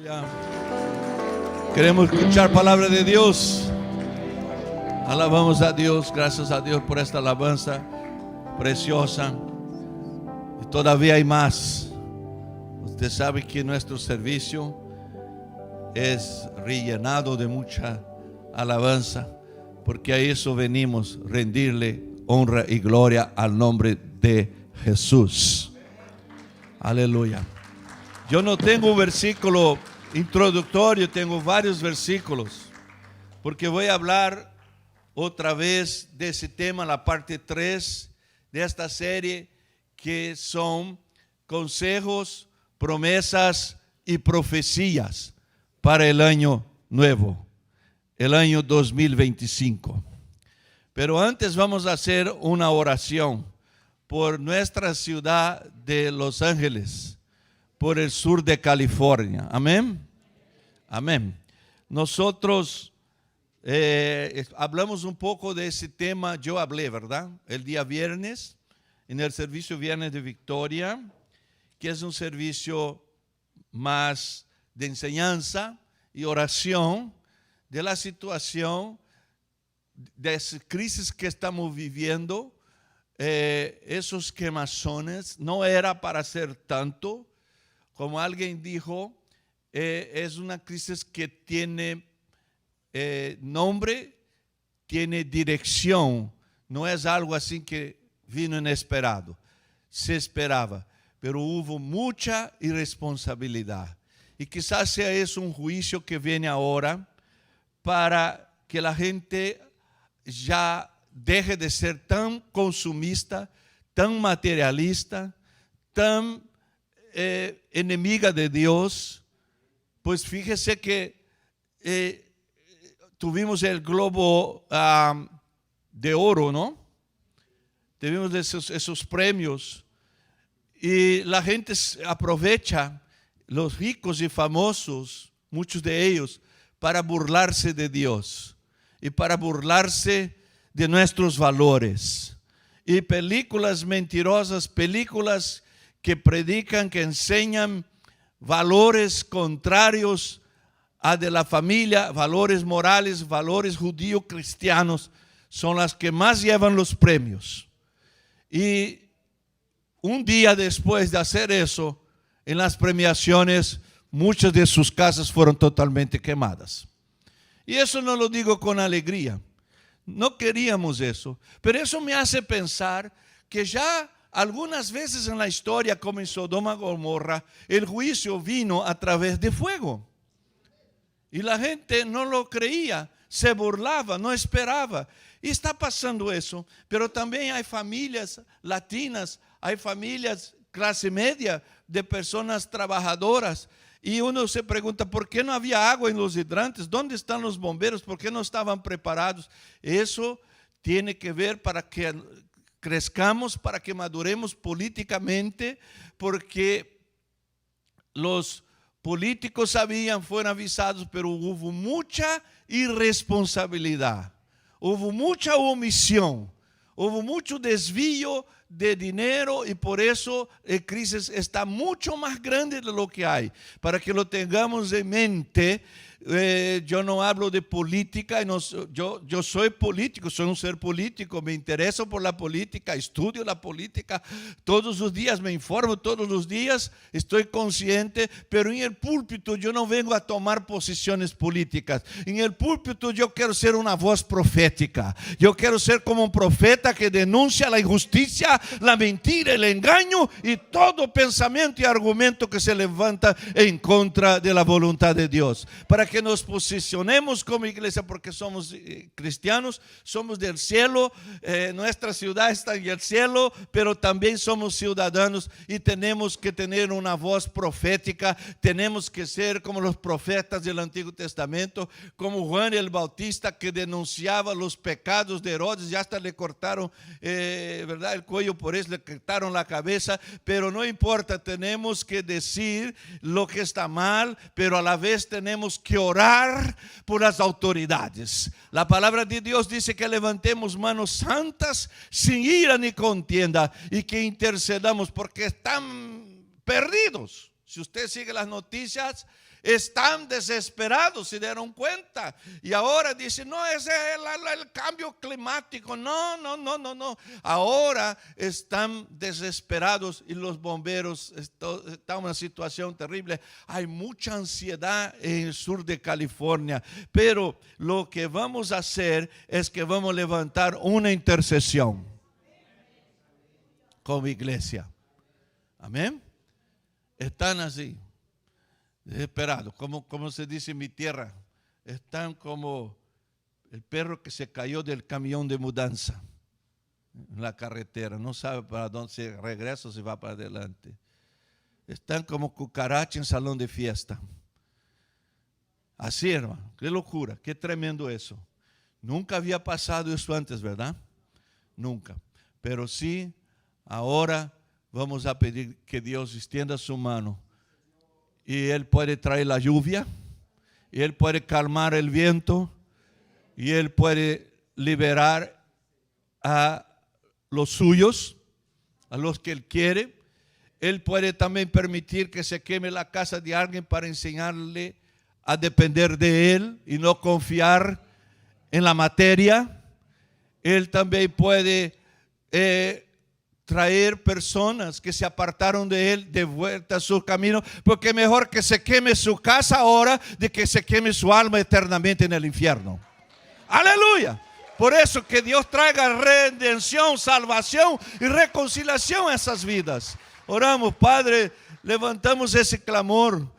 Aleluya. Queremos escuchar palabra de Dios. Alabamos a Dios, gracias a Dios por esta alabanza preciosa. Y todavía hay más. Usted sabe que nuestro servicio es rellenado de mucha alabanza, porque a eso venimos, rendirle honra y gloria al nombre de Jesús. Aleluya. Yo no tengo un versículo introductorio, tengo varios versículos, porque voy a hablar otra vez de ese tema, la parte 3 de esta serie, que son consejos, promesas y profecías para el año nuevo, el año 2025. Pero antes vamos a hacer una oración por nuestra ciudad de Los Ángeles, por el sur de California. Amén. Amén. Nosotros hablamos un poco de ese tema. Yo hablé, ¿verdad? El día viernes, en el servicio Viernes de Victoria, que es un servicio más de enseñanza y oración de la situación, de esa crisis que estamos viviendo. Esos quemazones no era para hacer tanto. Como alguien dijo, es una crisis que tiene nombre, tiene dirección. No es algo así que vino inesperado. Se esperaba, pero hubo mucha irresponsabilidad. Y quizás sea eso un juicio que viene ahora para que la gente ya deje de ser tan consumista, tan materialista, tan enemiga de Dios. Pues fíjese que tuvimos el globo de oro, ¿no? Tuvimos esos premios y la gente aprovecha, los ricos y famosos, muchos de ellos, para burlarse de Dios y para burlarse de nuestros valores. Y películas mentirosas, películas que predican, que enseñan valores contrarios a de la familia, valores morales, valores judío-cristianos, son las que más llevan los premios. Y un día después de hacer eso, en las premiaciones, muchas de sus casas fueron totalmente quemadas. Y eso no lo digo con alegría. No queríamos eso. Pero eso me hace pensar que ya algunas veces en la historia, como en Sodoma y Gomorra, el juicio vino a través de fuego. Y la gente no lo creía, se burlaba, no esperaba. Y está pasando eso. Pero también hay familias latinas, hay familias clase media, de personas trabajadoras. Y uno se pregunta, ¿por qué no había agua en los hidrantes? ¿Dónde están los bomberos? ¿Por qué no estaban preparados? Eso tiene que ver para que crezcamos, para que maduremos políticamente, porque los políticos sabían, fueron avisados, pero hubo mucha irresponsabilidad, hubo mucha omisión, hubo mucho desvío de dinero, y por eso la crisis está mucho más grande de lo que hay. Para que lo tengamos en mente, yo no hablo de política, yo soy político, soy un ser político, me intereso por la política, estudio la política, todos los días me informo, todos los días estoy consciente, pero en el púlpito yo no vengo a tomar posiciones políticas. En el púlpito yo quiero ser una voz profética, yo quiero ser como un profeta que denuncia la injusticia, la mentira, el engaño y todo pensamiento y argumento que se levanta en contra de la voluntad de Dios. Para que nos posicionemos como iglesia, porque somos cristianos, somos del cielo, nuestra ciudad está en el cielo, pero también somos ciudadanos y tenemos que tener una voz profética, tenemos que ser como los profetas del Antiguo Testamento, como Juan el Bautista, que denunciaba los pecados de Herodes y hasta le cortaron ¿verdad? El cuello, por eso le cortaron la cabeza, pero no importa, tenemos que decir lo que está mal, pero a la vez tenemos que orar por las autoridades. La palabra de Dios dice que levantemos manos santas sin ira ni contienda y que intercedamos porque están perdidos. Si usted sigue las noticias, Están desesperados, se dieron cuenta. Y ahora dicen, no, ese es el cambio climático. No. Ahora están desesperados y los bomberos están en una situación terrible. Hay mucha ansiedad en el sur de California. Pero lo que vamos a hacer es que vamos a levantar una intercesión como iglesia. Amén. Están así, desesperados, como se dice en mi tierra. Están como el perro que se cayó del camión de mudanza en la carretera. No sabe para dónde se regresa o se va para adelante. Están como cucaracha en salón de fiesta. Así, hermano, qué locura, qué tremendo eso. Nunca había pasado eso antes, ¿verdad? Nunca. Pero sí, ahora vamos a pedir que Dios extienda su mano. Y Él puede traer la lluvia. Y Él puede calmar el viento. Y Él puede liberar a los suyos, a los que Él quiere. Él puede también permitir que se queme la casa de alguien para enseñarle a depender de Él y no confiar en la materia. Él también puede traer personas que se apartaron de Él de vuelta a su camino, porque mejor que se queme su casa ahora de que se queme su alma eternamente en el infierno. Aleluya. Por eso que Dios traiga redención, salvación y reconciliación a esas vidas. Oramos, Padre, levantamos ese clamor.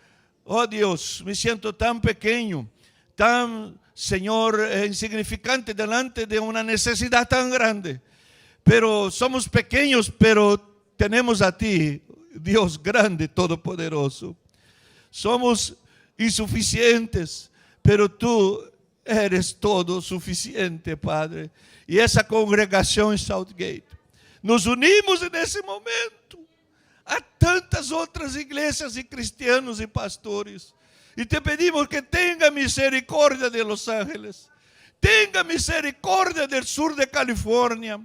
Oh Dios, me siento tan pequeño, tan, Señor, insignificante delante de una necesidad tan grande. Pero somos pequeños, pero tenemos a ti, Dios grande, todopoderoso. Somos insuficientes, pero tú eres todo suficiente, Padre. Y esa congregación en Southgate, nos unimos en ese momento a tantas otras iglesias y cristianos y pastores. Y te pedimos que tenga misericordia de Los Ángeles, tenga misericordia del sur de California,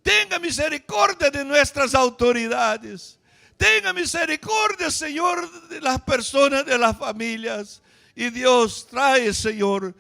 tenga misericordia de nuestras autoridades, tenga misericordia, Señor, de las personas, de las familias. Y Dios, trae, Señor,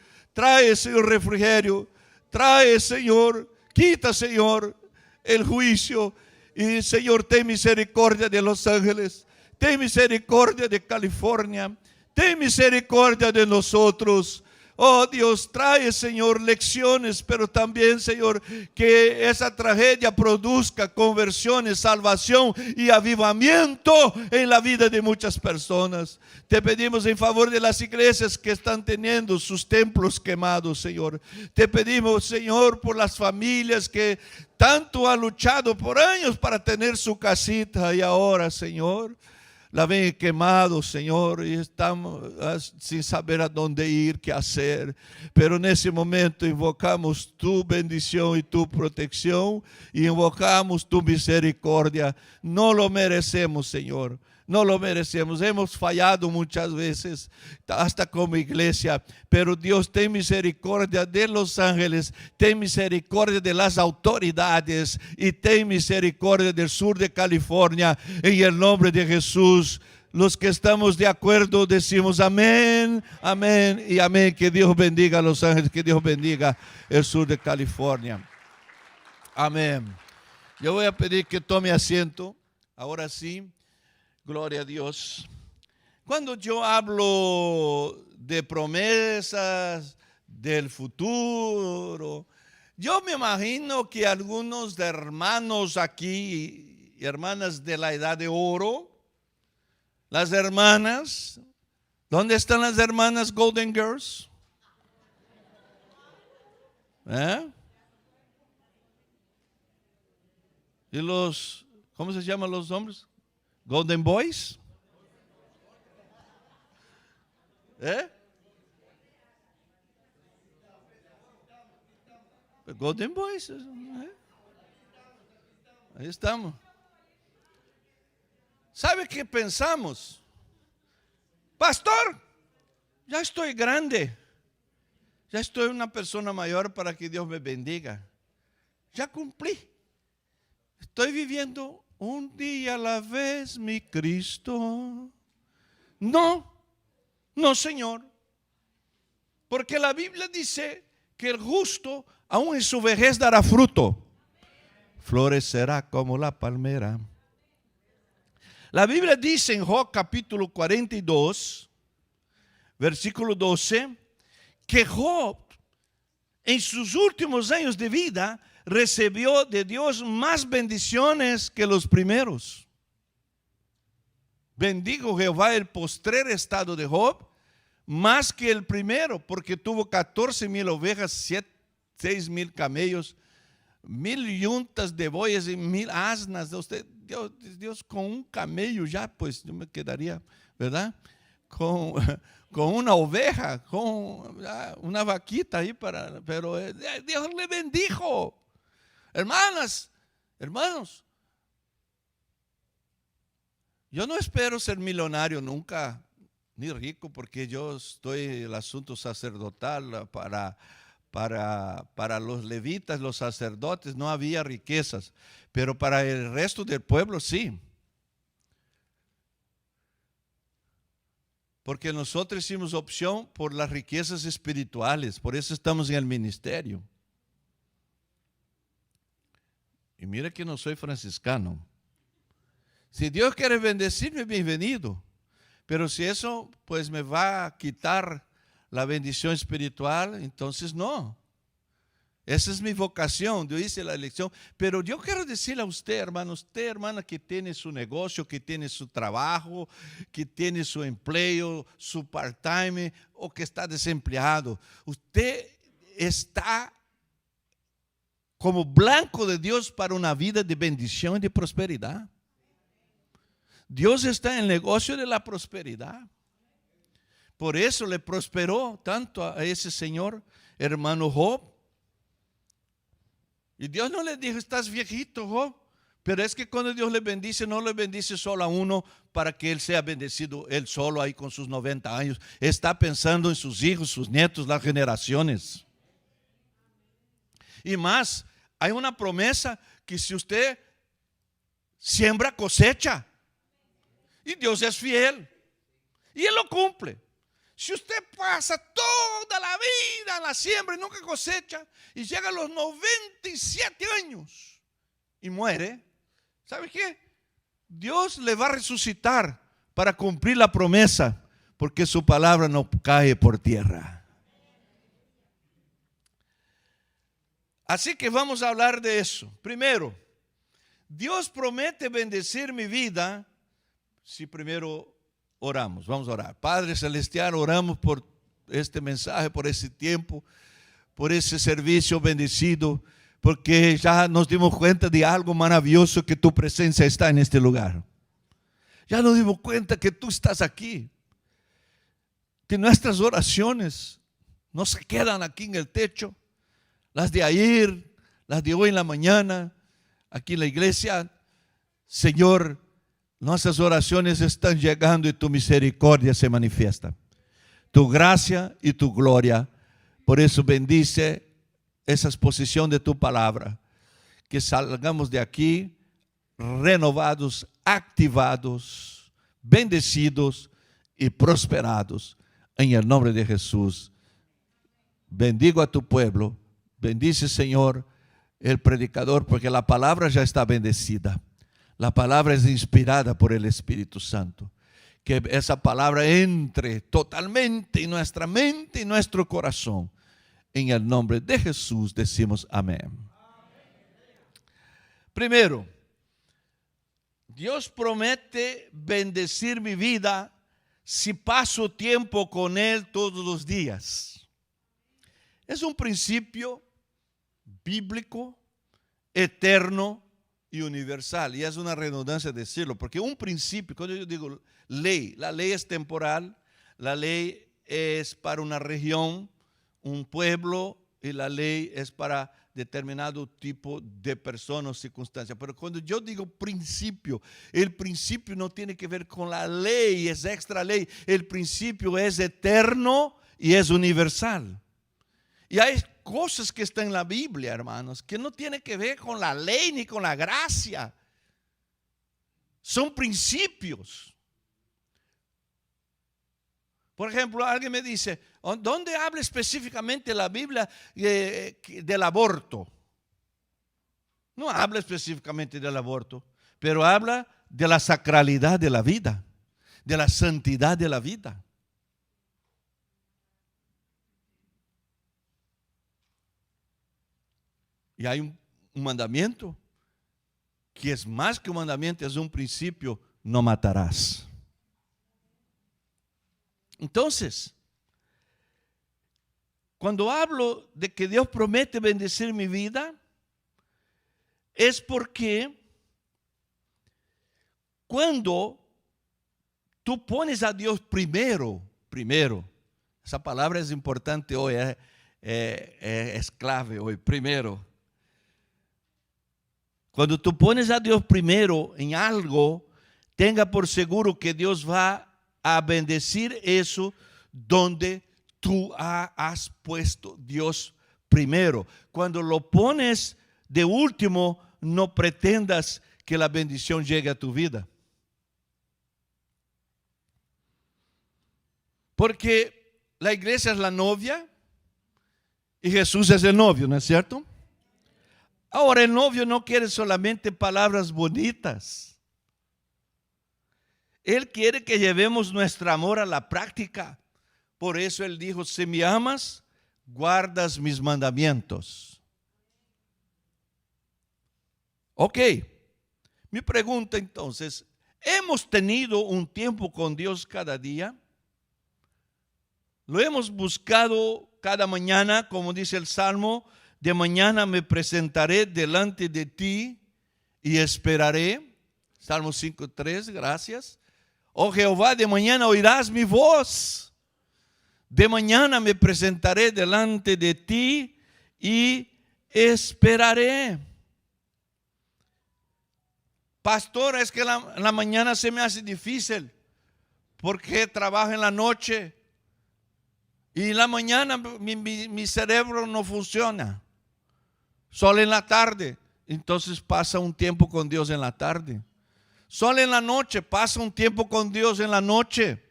refrigerio, trae, Señor, quita, Señor, el juicio. Y Señor, ten misericordia de Los Ángeles, ten misericordia de California, ten misericordia de nosotros. Oh Dios, trae, Señor, lecciones, pero también, Señor, que esa tragedia produzca conversiones, salvación y avivamiento en la vida de muchas personas. Te pedimos en favor de las iglesias que están teniendo sus templos quemados, Señor. Te pedimos, Señor, por las familias que tanto han luchado por años para tener su casita y ahora, Señor, la ven quemado, Señor, y estamos sin saber a dónde ir, qué hacer. Pero en ese momento invocamos tu bendición y tu protección, y invocamos tu misericordia. No lo merecemos, Señor. No lo merecemos, hemos fallado muchas veces, hasta como iglesia, pero Dios, ten misericordia de Los Ángeles, ten misericordia de las autoridades y ten misericordia del sur de California, en el nombre de Jesús. Los que estamos de acuerdo decimos amén, amén y amén. Que Dios bendiga a Los Ángeles, que Dios bendiga el sur de California. Amén. Yo voy a pedir que tome asiento, ahora sí. Gloria a Dios. Cuando yo hablo de promesas del futuro, yo me imagino que algunos de hermanos aquí, hermanas de la edad de oro, las hermanas, ¿dónde están las hermanas Golden Girls? Y los, ¿cómo se llaman los hombres? Golden Boys. Golden Boys. Ahí estamos. ¿Sabe qué pensamos? Pastor, ya estoy grande. Ya estoy una persona mayor para que Dios me bendiga. Ya cumplí. Estoy viviendo un día a la vez, mi Cristo. No, No, Señor. Porque la Biblia dice que el justo aún en su vejez dará fruto. Florecerá como la palmera. La Biblia dice en Job capítulo 42, versículo 12, que Job en sus últimos años de vida recibió de Dios más bendiciones que los primeros. Bendigo Jehová el postrer estado de Job más que el primero, porque tuvo 14,000 ovejas, 6,000 camellos, 1,000 yuntas de bueyes y 1,000 asnas. Dios, con un camello ya, pues yo me quedaría, ¿verdad? Con una oveja, con una vaquita ahí pero Dios le bendijo. Hermanas, hermanos, yo no espero ser millonario nunca, ni rico, porque yo estoy en el asunto sacerdotal. Para los levitas, los sacerdotes, no había riquezas, pero para el resto del pueblo sí. Porque nosotros hicimos opción por las riquezas espirituales, por eso estamos en el ministerio. Y mira que no soy franciscano. Si Dios quiere bendecirme, bienvenido. Pero si eso pues me va a quitar la bendición espiritual, entonces no. Esa es mi vocación. Yo hice la elección. Pero yo quiero decirle a usted, hermano, usted, hermana, que tiene su negocio, que tiene su trabajo, que tiene su empleo, su part-time, o que está desempleado. Usted está como blanco de Dios para una vida de bendición y de prosperidad. Dios está en el negocio de la prosperidad. Por eso le prosperó tanto a ese señor, hermano Job. Y Dios no le dijo, estás viejito, Job. Pero es que cuando Dios le bendice, no le bendice solo a uno para que él sea bendecido él solo ahí con sus 90 años. Está pensando en sus hijos, sus nietos, las generaciones. Y más, hay una promesa que si usted siembra, cosecha. Y Dios es fiel. Y Él lo cumple. Si usted pasa toda la vida en la siembra y nunca cosecha, y llega a los 97 años y muere, ¿sabe qué? Dios le va a resucitar para cumplir la promesa, porque su palabra no cae por tierra. Así que vamos a hablar de eso. Primero, Dios promete bendecir mi vida si primero oramos. Vamos a orar. Padre Celestial, oramos por este mensaje, por ese tiempo, por ese servicio bendecido, porque ya nos dimos cuenta de algo maravilloso, que tu presencia está en este lugar. Ya nos dimos cuenta que tú estás aquí, que nuestras oraciones no se quedan aquí en el techo, las de ayer, las de hoy en la mañana, aquí en la iglesia. Señor, nuestras oraciones están llegando y tu misericordia se manifiesta. Tu gracia y tu gloria. Por eso bendice esa exposición de tu palabra. Que salgamos de aquí renovados, activados, bendecidos y prosperados. En el nombre de Jesús. Bendigo a tu pueblo. Bendice, Señor, el predicador, porque la palabra ya está bendecida. La palabra es inspirada por el Espíritu Santo. Que esa palabra entre totalmente en nuestra mente y nuestro corazón. En el nombre de Jesús decimos amén. Primero, Dios promete bendecir mi vida si paso tiempo con Él todos los días. Es un principio bíblico, eterno y universal. Y es una redundancia decirlo, porque un principio, cuando yo digo ley, la ley es temporal, la ley es para una región, un pueblo, y la ley es para determinado tipo de personas o circunstancias. Pero cuando yo digo principio, el principio no tiene que ver con la ley, es extra ley. El principio es eterno y es universal. Y hay cosas que están en la Biblia, hermanos, que no tienen que ver con la ley ni con la gracia. Son principios. Por ejemplo, alguien me dice, ¿dónde habla específicamente la Biblia del aborto? No habla específicamente del aborto, pero habla de la sacralidad de la vida, de la santidad de la vida. Y hay un mandamiento que es más que un mandamiento, es un principio: no matarás. Entonces, cuando hablo de que Dios promete bendecir mi vida, es porque cuando tú pones a Dios primero, esa palabra es importante hoy, es clave hoy, primero. Cuando tú pones a Dios primero en algo, tenga por seguro que Dios va a bendecir eso donde tú has puesto Dios primero. Cuando lo pones de último, no pretendas que la bendición llegue a tu vida. Porque la iglesia es la novia y Jesús es el novio, ¿no es cierto? Ahora, el novio no quiere solamente palabras bonitas. Él quiere que llevemos nuestro amor a la práctica. Por eso Él dijo: si me amas, guardas mis mandamientos. Ok, mi pregunta entonces, ¿hemos tenido un tiempo con Dios cada día? ¿Lo hemos buscado cada mañana, como dice el Salmo? De mañana me presentaré delante de ti y esperaré. Salmo 5:3, gracias. Oh Jehová, de mañana oirás mi voz. De mañana me presentaré delante de ti y esperaré. Pastor, es que la mañana se me hace difícil porque trabajo en la noche y en la mañana mi cerebro no funciona. Solo en la tarde. Entonces pasa un tiempo con Dios en la tarde. Solo en la noche, pasa un tiempo con Dios en la noche.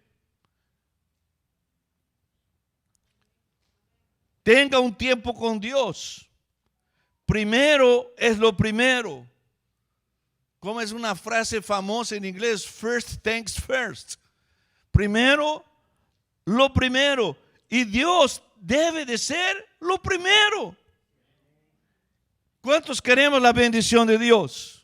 Tenga un tiempo con Dios. Primero es lo primero. Como es una frase famosa en inglés, first things first. Primero, lo primero. Y Dios debe de ser lo primero. ¿Cuántos queremos la bendición de Dios?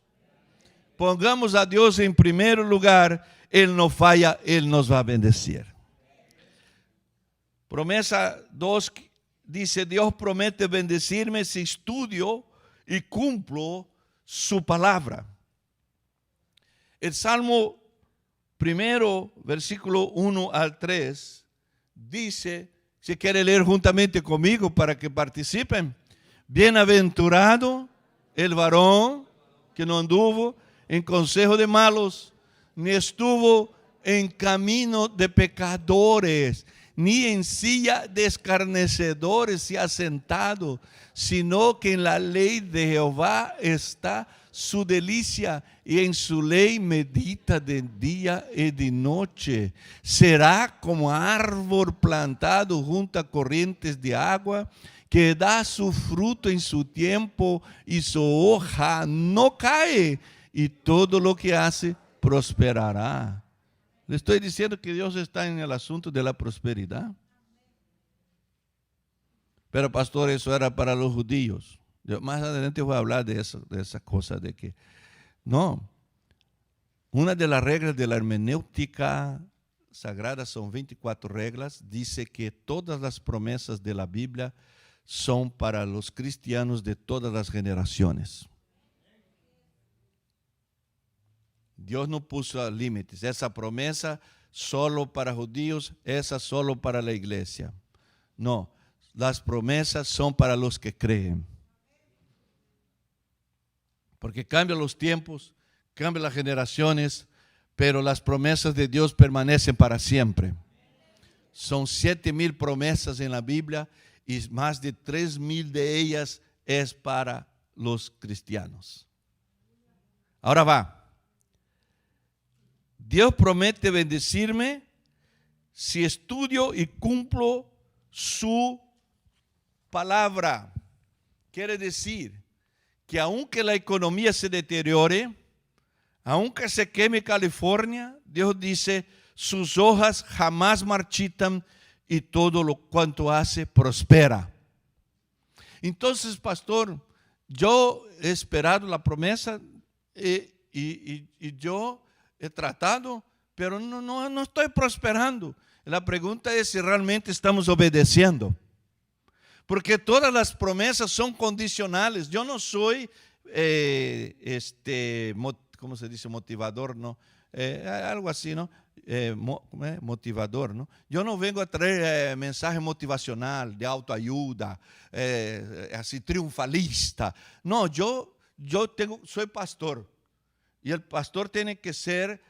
Pongamos a Dios en primer lugar. Él no falla, Él nos va a bendecir. Promesa 2 dice: Dios promete bendecirme si estudio y cumplo su palabra. El Salmo 1, versículo 1 al 3, dice, si quiere leer juntamente conmigo para que participen: bienaventurado el varón que no anduvo en consejo de malos, ni estuvo en camino de pecadores, ni en silla de escarnecedores se ha sentado, sino que en la ley de Jehová está su delicia, y en su ley medita de día y de noche. Será como árbol plantado junto a corrientes de agua, que da su fruto en su tiempo y su hoja no cae, y todo lo que hace prosperará. Le estoy diciendo que Dios está en el asunto de la prosperidad. Pero pastor, eso era para los judíos. Yo más adelante voy a hablar de esa cosa de que no. Una de las reglas de la hermenéutica sagrada, son 24 reglas, dice que todas las promesas de la Biblia son para los cristianos de todas las generaciones. Dios no puso límites. Esa promesa solo para judíos, esa solo para la iglesia. No, las promesas son para los que creen. Porque cambian los tiempos, cambian las generaciones, pero las promesas de Dios permanecen para siempre. Son 7,000 promesas en la Biblia y más de 3,000 de ellas es para los cristianos. Ahora va. Dios promete bendecirme si estudio y cumplo su palabra. Quiere decir que aunque la economía se deteriore, aunque se queme California, Dios dice, sus hojas jamás marchitan y todo lo cuanto hace prospera. Entonces, pastor, yo he esperado la promesa y yo he tratado, pero no estoy prosperando. La pregunta es si realmente estamos obedeciendo. Porque todas las promesas son condicionales. Yo no soy, ¿cómo se dice? Motivador, ¿no? Algo así, ¿no? Motivador, ¿no? Yo no vengo a traer mensaje motivacional, de autoayuda, así triunfalista. No, yo soy pastor. Y el pastor tiene que ser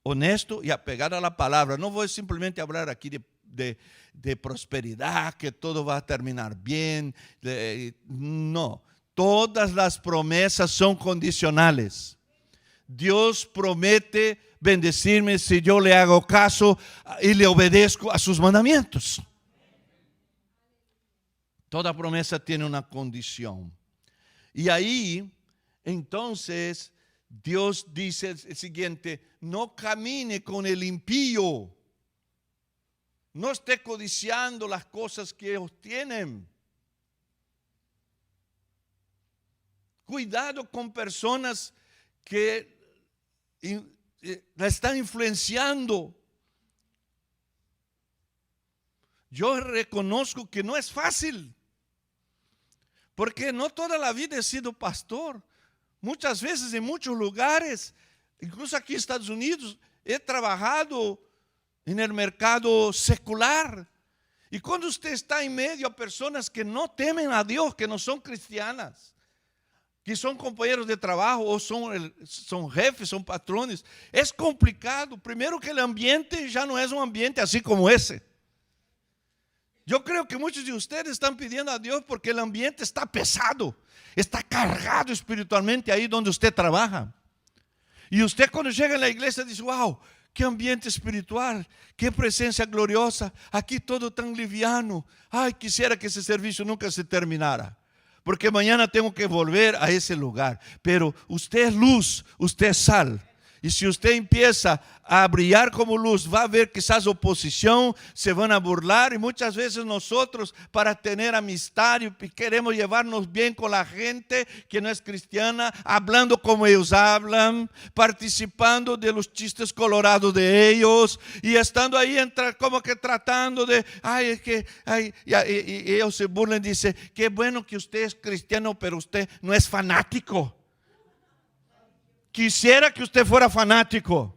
honesto y apegado a la palabra. No voy simplemente a hablar aquí de prosperidad, que todo va a terminar bien. No, todas las promesas son condicionales. Dios promete bendecirme si yo le hago caso y le obedezco a sus mandamientos. Toda promesa tiene una condición. Y ahí, entonces, Dios dice el siguiente: no camine con el impío. No esté codiciando las cosas que ellos tienen. Cuidado con personas que la están influenciando. Yo reconozco que no es fácil, porque no toda la vida he sido pastor. Muchas veces en muchos lugares, incluso aquí en Estados Unidos, he trabajado en el mercado secular. Y cuando usted está en medio a personas que no temen a Dios, que no son cristianas, que son compañeros de trabajo o son jefes, son patrones, es complicado. Primero que el ambiente ya no es un ambiente así como ese. Yo creo que muchos de ustedes están pidiendo a Dios porque el ambiente está pesado, está cargado espiritualmente ahí donde usted trabaja. Y usted cuando llega a la iglesia dice: wow, qué ambiente espiritual, qué presencia gloriosa, aquí todo tan liviano. Ay, quisiera que ese servicio nunca se terminara, porque mañana tengo que volver a ese lugar. Pero usted es luz, usted es sal. Y si usted empieza a brillar como luz, va a ver quizás oposición, se van a burlar. Y muchas veces nosotros, para tener amistad, y queremos llevarnos bien con la gente que no es cristiana, hablando como ellos hablan, participando de los chistes colorados de ellos, y estando ahí como que tratando de, y ellos se burlan y dicen: qué bueno que usted es cristiano, pero usted no es fanático. Quisiera que usted fuera fanático,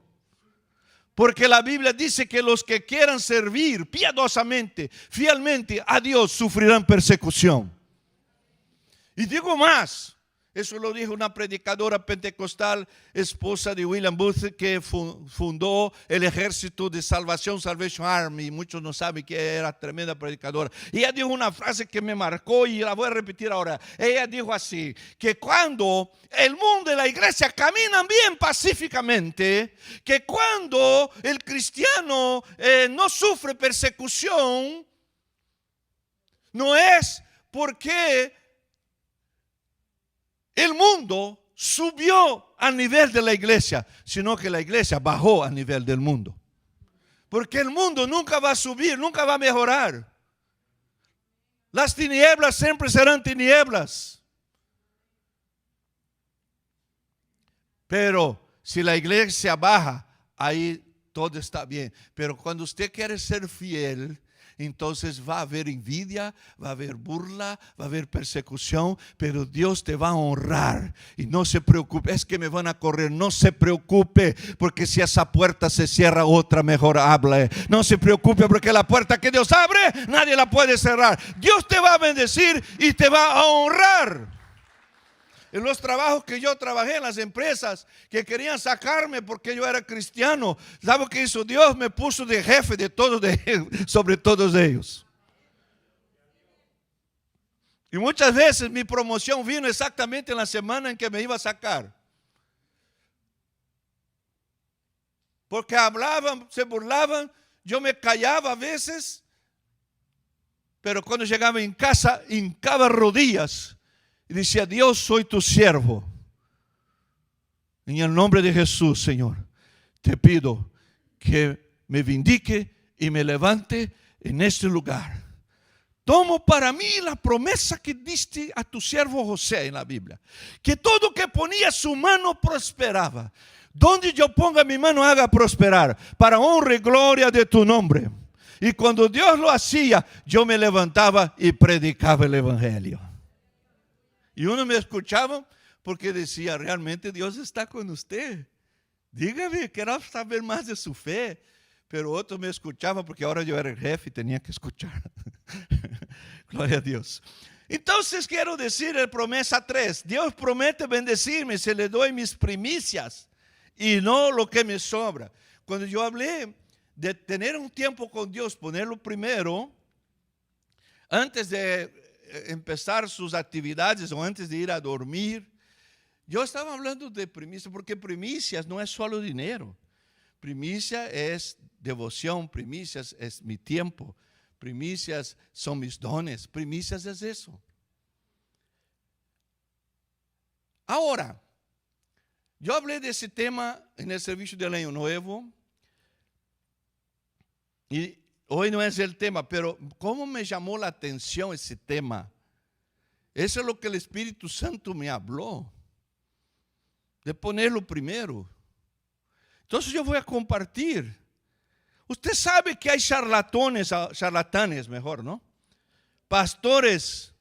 porque la Biblia dice que los que quieran servir piadosamente, fielmente a Dios, sufrirán persecución. Y digo más, eso lo dijo una predicadora pentecostal, esposa de William Booth, que fundó el Ejército de Salvación, Salvation Army. Muchos no saben que era tremenda predicadora. Y ella dijo una frase que me marcó y la voy a repetir ahora. Ella dijo así: que cuando el mundo y la iglesia caminan bien pacíficamente, que cuando el cristiano no sufre persecución, no es porque el mundo subió al nivel de la iglesia, sino que la iglesia bajó al nivel del mundo. Porque el mundo nunca va a subir, nunca va a mejorar. Las tinieblas siempre serán tinieblas. Pero si la iglesia baja, ahí todo está bien. Pero cuando usted quiere ser fiel, entonces va a haber envidia, va a haber burla, va a haber persecución, pero Dios te va a honrar. Y no se preocupe: es que me van a correr. No se preocupe, porque si esa puerta se cierra, otra mejor hable. No se preocupe, porque la puerta que Dios abre, nadie la puede cerrar. Dios te va a bendecir y te va a honrar. En los trabajos que yo trabajé, en las empresas que querían sacarme porque yo era cristiano, ¿sabe qué hizo Dios? Me puso de jefe de todos sobre todos ellos. Y muchas veces mi promoción vino exactamente en la semana en que me iba a sacar. Porque hablaban, se burlaban, yo me callaba a veces, pero cuando llegaba en casa, hincaba rodillas y decía: Dios, soy tu siervo. En el nombre de Jesús, Señor, te pido que me vindique y me levante en este lugar. Tomo para mí la promesa que diste a tu siervo José en la Biblia, que todo que ponía su mano prosperaba. Donde yo ponga mi mano, haga prosperar, para honra y gloria de tu nombre. Y cuando Dios lo hacía, yo me levantaba y predicaba el evangelio. Y uno me escuchaba porque decía: realmente Dios está con usted. Dígame, quiero saber más de su fe. Pero otros me escuchaban porque ahora yo era el jefe y tenía que escuchar. Gloria a Dios. Entonces quiero decir el promesa 3. Dios promete bendecirme si le doy mis primicias y no lo que me sobra. Cuando yo hablé de tener un tiempo con Dios, ponerlo primero, antes de empezar sus actividades o antes de ir a dormir, yo estaba hablando de primicias, porque primicias no es solo dinero. Primicia es devoción, primicias es mi tiempo, primicias son mis dones, primicias es eso. Ahora, yo hablé de ese tema en el servicio del Año Nuevo y hoy no es el tema, pero ¿cómo me llamó la atención ese tema? Eso es lo que el Espíritu Santo me habló, de ponerlo primero. Entonces yo voy a compartir. Usted sabe que hay charlatanes mejor, ¿no? Pastores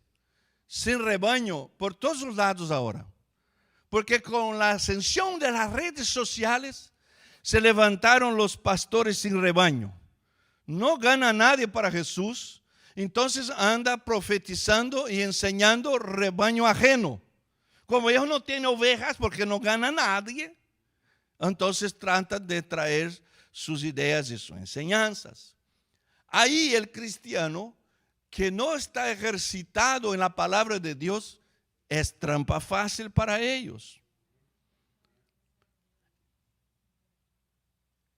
sin rebaño por todos los lados ahora. Porque con la ascensión de las redes sociales se levantaron los pastores sin rebaño. No gana nadie para Jesús, entonces anda profetizando y enseñando rebaño ajeno. Como ellos no tienen ovejas porque no gana nadie, entonces tratan de traer sus ideas y sus enseñanzas. Ahí el cristiano que no está ejercitado en la palabra de Dios es trampa fácil para ellos.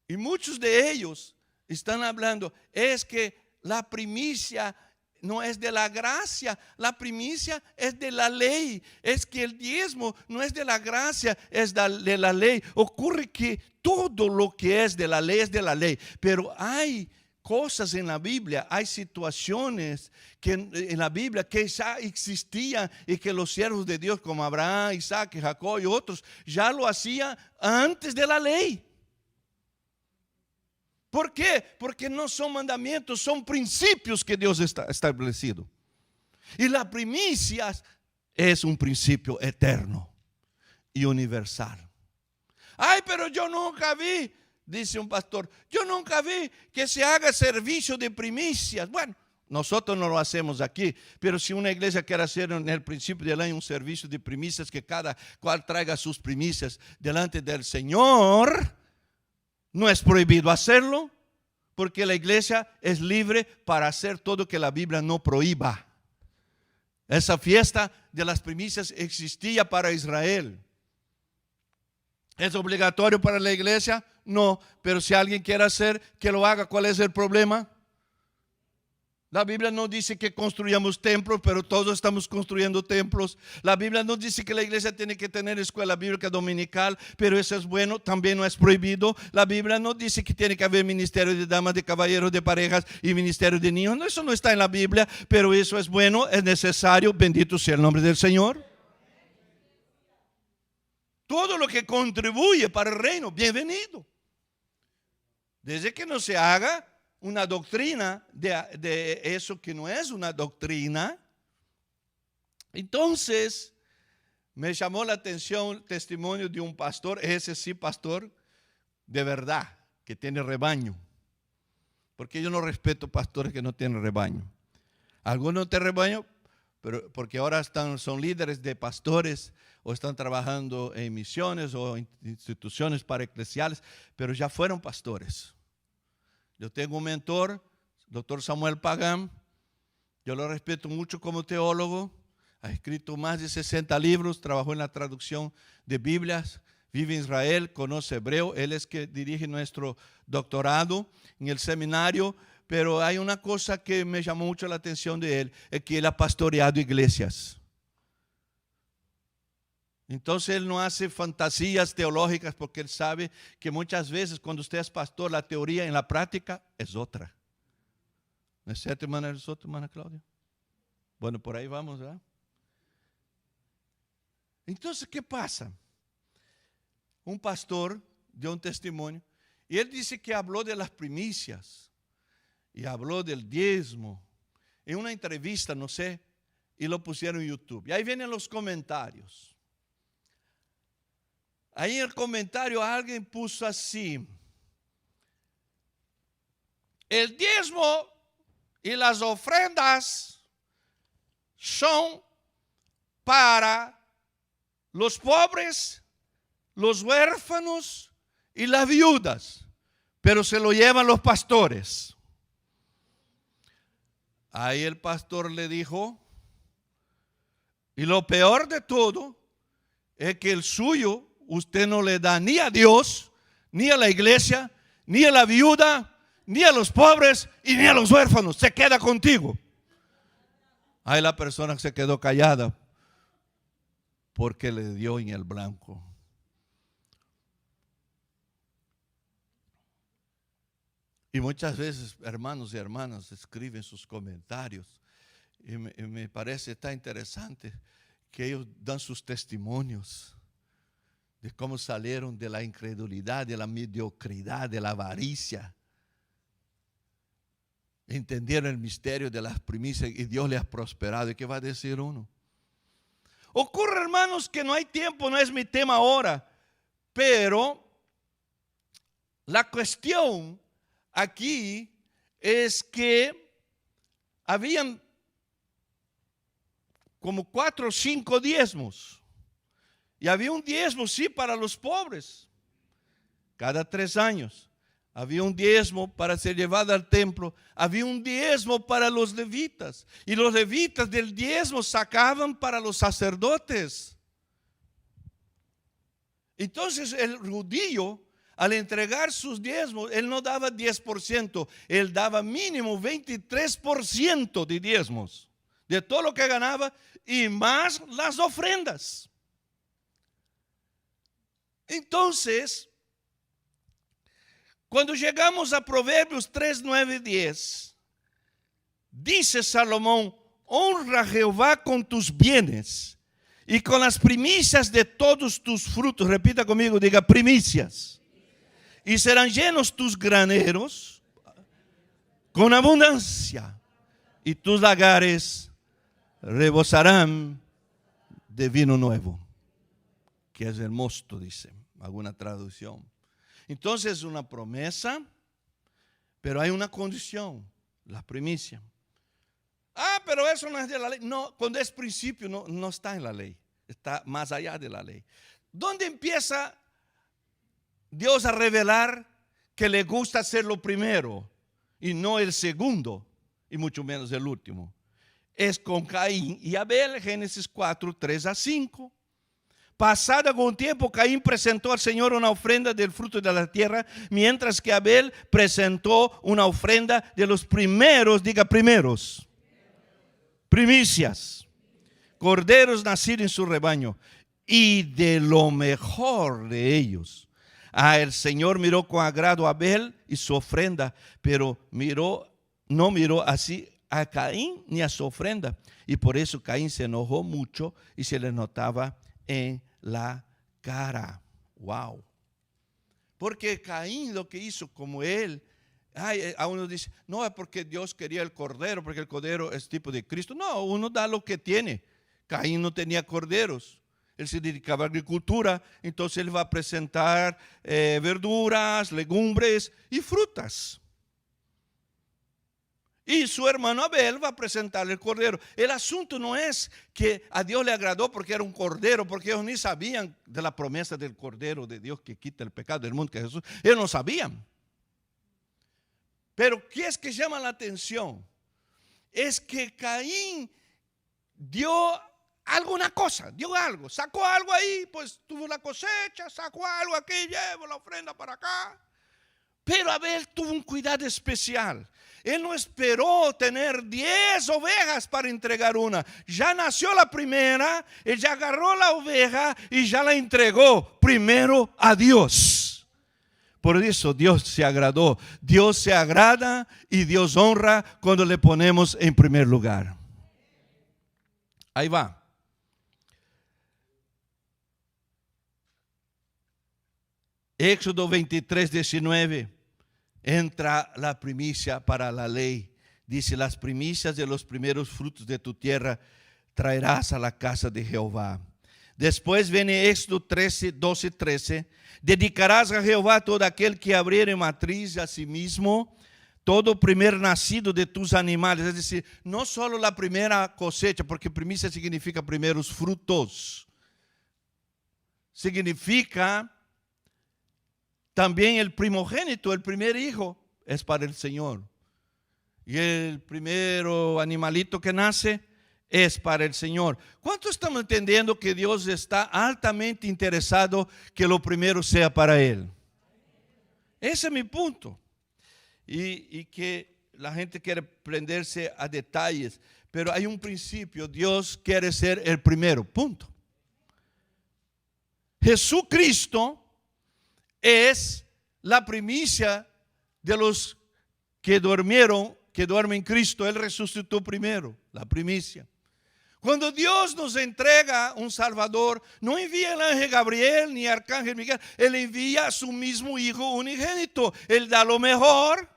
Y muchos de ellos están hablando, es que la primicia no es de la gracia, la primicia es de la ley. Es que el diezmo no es de la gracia, es de la ley. Ocurre que todo lo que es de la ley es de la ley. Pero hay cosas en la Biblia, hay situaciones que en la Biblia que ya existían y que los siervos de Dios como Abraham, Isaac, Jacob y otros ya lo hacían antes de la ley. ¿Por qué? Porque no son mandamientos, son principios que Dios está establecido. Y la primicia es un principio eterno y universal. Ay, pero yo nunca vi, dice un pastor, yo nunca vi que se haga servicio de primicias. Bueno, nosotros no lo hacemos aquí, pero si una iglesia quiere hacer en el principio del año un servicio de primicias, que cada cual traiga sus primicias delante del Señor, no es prohibido hacerlo, porque la iglesia es libre para hacer todo que la Biblia no prohíba. Esa fiesta de las primicias existía para Israel. ¿Es obligatorio para la iglesia? No, pero si alguien quiere hacer, que lo haga. ¿Cuál es el problema? La Biblia no dice que construyamos templos, pero todos estamos construyendo templos. La Biblia no dice que la iglesia tiene que tener escuela bíblica dominical, pero eso es bueno, también no es prohibido. La Biblia no dice que tiene que haber ministerio de damas, de caballeros, de parejas y ministerio de niños. No, eso no está en la Biblia, pero eso es bueno, es necesario. Bendito sea el nombre del Señor. Todo lo que contribuye para el reino, bienvenido. Desde que no se haga una doctrina de eso que no es una doctrina. Entonces, me llamó la atención el testimonio de un pastor, ese sí pastor de verdad, que tiene rebaño. Porque yo no respeto pastores que no tienen rebaño. Algunos tienen rebaño, pero porque ahora son líderes de pastores o están trabajando en misiones o en instituciones paraeclesiales, pero ya fueron pastores. Yo tengo un mentor, doctor Samuel Pagán. Yo lo respeto mucho como teólogo. Ha escrito más de 60 libros, trabajó en la traducción de Biblias, vive en Israel, conoce hebreo. Él es que dirige nuestro doctorado en el seminario. Pero hay una cosa que me llamó mucho la atención de él, es que él ha pastoreado iglesias. Entonces él no hace fantasías teológicas porque él sabe que muchas veces cuando usted es pastor, la teoría en la práctica es otra. ¿No es cierto, hermana Claudia? Bueno, por ahí vamos, ¿verdad? Entonces, ¿qué pasa? Un pastor dio un testimonio y él dice que habló de las primicias y habló del diezmo en una entrevista, no sé, y lo pusieron en YouTube. Y ahí vienen los comentarios. Ahí en el comentario alguien puso así: el diezmo y las ofrendas son para los pobres, los huérfanos y las viudas, pero se lo llevan los pastores. Ahí el pastor le dijo, y lo peor de todo es que el suyo usted no le da ni a Dios, ni a la iglesia, ni a la viuda, ni a los pobres y ni a los huérfanos. Se queda contigo. Ahí la persona se quedó callada porque le dio en el blanco. Y muchas veces hermanos y hermanas escriben sus comentarios y me parece tan interesante que ellos dan sus testimonios de cómo salieron de la incredulidad, de la mediocridad, de la avaricia. Entendieron el misterio de las primicias y Dios les ha prosperado. ¿Y qué va a decir uno? Ocurre, hermanos, que no hay tiempo, no es mi tema ahora, pero la cuestión aquí es que habían como 4 o 5 diezmos. Y había un diezmo, sí, para los pobres. Cada 3 años. Había un diezmo para ser llevado al templo. Había un diezmo para los levitas. Y los levitas del diezmo sacaban para los sacerdotes. Entonces el judío, al entregar sus diezmos, él no daba 10%. Él daba mínimo 23% de diezmos. De todo lo que ganaba y más las ofrendas. Entonces, cuando llegamos a Proverbios 3, 9 y 10, dice Salomón: honra a Jehová con tus bienes y con las primicias de todos tus frutos. Repita conmigo, diga primicias. Y serán llenos tus graneros con abundancia, y tus lagares rebosarán de vino nuevo, que es el mosto, dice alguna traducción. Entonces es una promesa, pero hay una condición, la primicia. Pero eso no es de la ley. No, cuando es principio no está en la ley, está más allá de la ley. ¿Dónde empieza Dios a revelar que le gusta hacer lo primero y no el segundo, y mucho menos el último? Es con Caín y Abel, Génesis 4, 3 a 5. Pasado algún tiempo, Caín presentó al Señor una ofrenda del fruto de la tierra, mientras que Abel presentó una ofrenda de los primeros, diga primeros, primicias, corderos nacidos en su rebaño, y de lo mejor de ellos. El Señor miró con agrado a Abel y su ofrenda, pero no miró así a Caín ni a su ofrenda. Y por eso Caín se enojó mucho y se le notaba en la cara. Wow. Porque Caín lo que hizo, como él, a uno dice, no es porque Dios quería el cordero, porque el cordero es tipo de Cristo. No, uno da lo que tiene. Caín no tenía corderos. Él se dedicaba a agricultura, entonces él va a presentar verduras, legumbres y frutas. Y su hermano Abel va a presentarle el cordero. El asunto no es que a Dios le agradó porque era un cordero, porque ellos ni sabían de la promesa del cordero de Dios que quita el pecado del mundo, que Jesús. Ellos no sabían. Pero ¿qué es que llama la atención? Es que Caín dio alguna cosa, dio algo, sacó algo ahí, pues tuvo la cosecha, sacó algo aquí, llevo la ofrenda para acá. Pero Abel tuvo un cuidado especial. Él no esperó tener 10 ovejas para entregar una. Ya nació la primera, él ya agarró la oveja y ya la entregó primero a Dios. Por eso Dios se agradó. Dios se agrada y Dios honra cuando le ponemos en primer lugar. Ahí va. Éxodo 23, 19. Entra la primicia para la ley. Dice: las primicias de los primeros frutos de tu tierra traerás a la casa de Jehová. Después viene Éxodo 13, 12, 13. Dedicarás a Jehová todo aquel que abriere matriz a sí mismo, todo primer nacido de tus animales. Es decir, no solo la primera cosecha, porque primicia significa primeros frutos. Significa también el primogénito, el primer hijo, es para el Señor. Y el primero animalito que nace es para el Señor. ¿Cuántos estamos entendiendo que Dios está altamente interesado que lo primero sea para Él? Ese es mi punto. Y que la gente quiere prenderse a detalles, pero hay un principio: Dios quiere ser el primero, punto. Jesucristo es la primicia de los que duermen en Cristo. Él resucitó primero, la primicia. Cuando Dios nos entrega un Salvador, no envía el ángel Gabriel ni el arcángel Miguel. Él envía a su mismo Hijo unigénito. Él da lo mejor